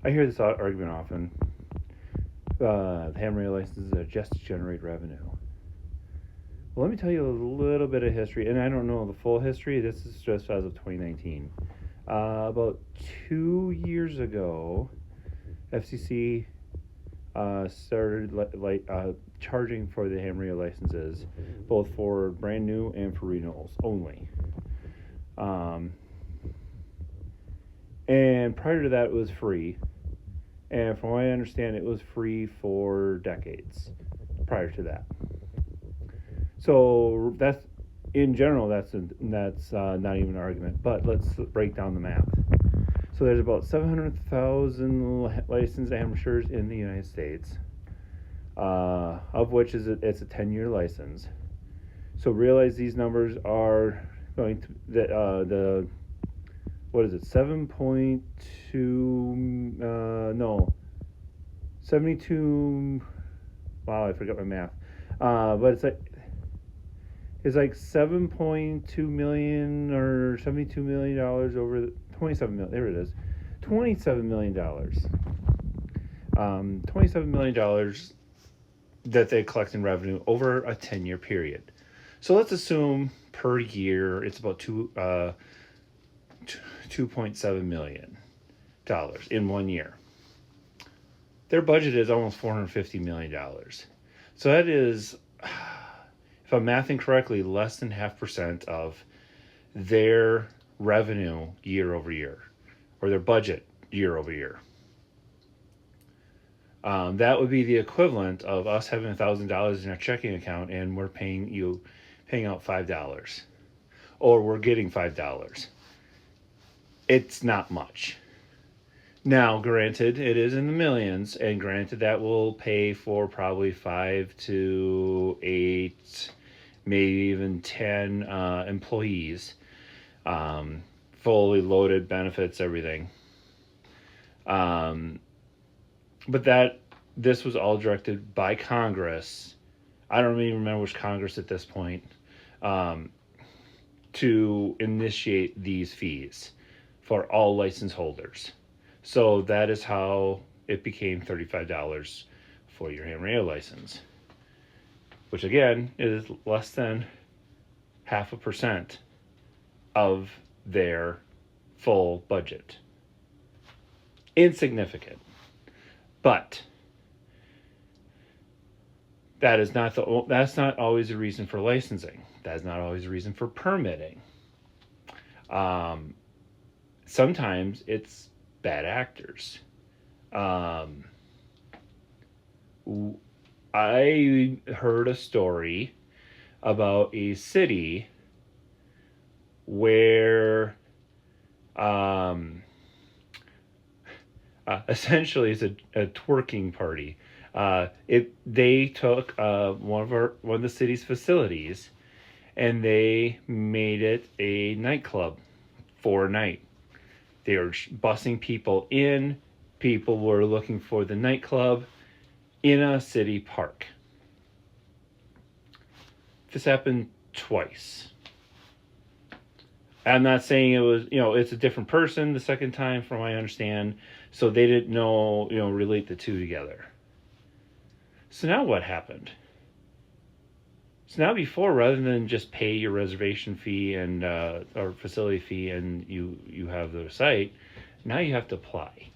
I hear this argument often. The ham radio licenses are just to generate revenue. Well, let me tell you a little bit of history, and I don't know the full history. This is just as of 2019. About 2 years ago, FCC started charging for the ham radio licenses, both for brand new and for renewals only. And prior to that, it was free. And from what I understand, it was free for decades prior to that. So that's, in general, that's not even an argument. But let's break down the math. So there's about 700,000 licensed amateurs in the United States, of which it's a 10-year license. So realize these numbers are going to the what is it, 7.2, no, 72, wow, I forgot my math. But it's like 7.2 million or $72 million over 27 million. There it is, $27 million. $27 million that they collect in revenue over a 10-year period. So let's assume per year it's about $2.7 million in 1 year. Their budget is almost $450 million. So that is, if I'm mathing correctly, less than 0.5% of their revenue year over year, or their budget year over year. That would be the equivalent of us having $1,000 in our checking account and we're paying out $5, or we're getting $5. It's not much. Now, granted, it is in the millions, and granted that will pay for probably 5 to 8, maybe even 10 employees, fully loaded benefits, everything. But this was all directed by Congress. I don't even remember which Congress at this point, to initiate these fees for all license holders. So that is how it became $35 for your ham radio license, which again is less than 0.5% of their full budget. Insignificant. But that's not always a reason for licensing. That's not always a reason for permitting. Sometimes it's bad actors. I heard a story about a city where essentially it's a twerking party. They took one of the city's facilities and they made it a nightclub for a night. They were busing people in. People were looking for the nightclub in a city park. This happened twice. I'm not saying it was, it's a different person the second time, from what I understand. So they didn't relate the two together. So now what happened? So now before, rather than just pay your reservation fee and or facility fee and you have the site, now you have to apply.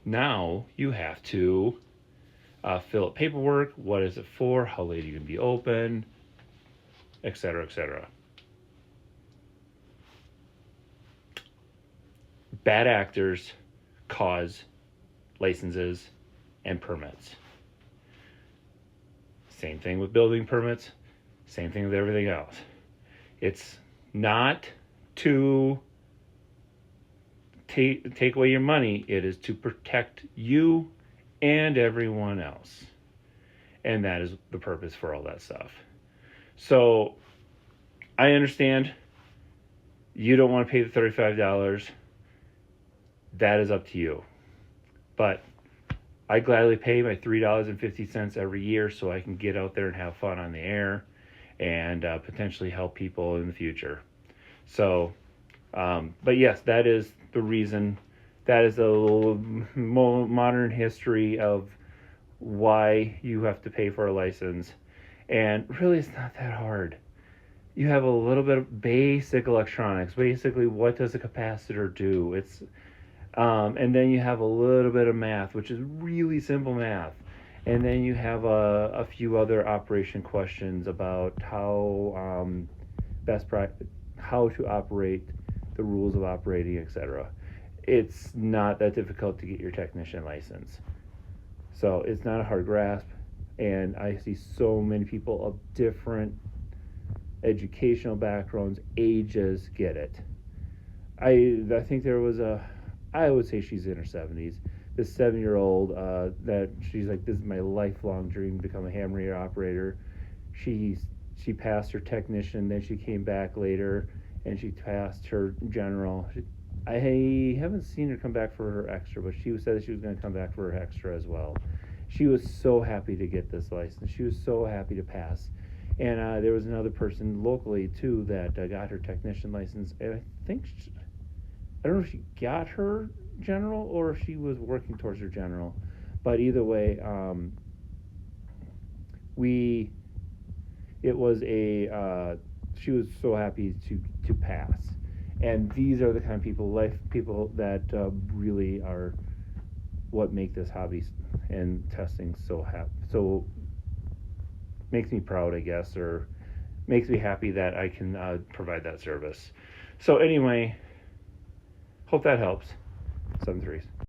Now you have to fill out paperwork. What is it for? How late are you going to be open? Etc., etc. Bad actors cause licenses and permits. Same thing with building permits. Same thing with everything else. It's not to take away your money. It is to protect you and everyone else. And that is the purpose for all that stuff. So I understand you don't want to pay the $35. That is up to you. But I gladly pay my $3.50 every year so I can get out there and have fun on the air and potentially help people in the future. So, but yes, that is the reason that is a modern history of why you have to pay for a license. And really, it's not that hard. You have a little bit of basic electronics. Basically, what does a capacitor do? And then you have a little bit of math, which is really simple math. And then you have a few other operation questions about how to operate, the rules of operating, etc. It's not that difficult to get your technician license. So it's not a hard grasp. And I see so many people of different educational backgrounds, ages get it. I think there was I would say she's in her 70s. This 7-year-old that she's like, this is my lifelong dream to become a ham radio operator. She passed her technician, then she came back later and she passed her general. I haven't seen her come back for her extra, but she said that she was going to come back for her extra as well. She was so happy to get this license. She was so happy to pass. And there was another person locally too that got her technician license. And I don't know if she got her general or if she was working towards her general. But either way, she was so happy to pass. And these are the kind of people that really are what make this hobby and testing so makes me proud, I guess, or makes me happy that I can provide that service. So anyway, hope that helps. 7 3s.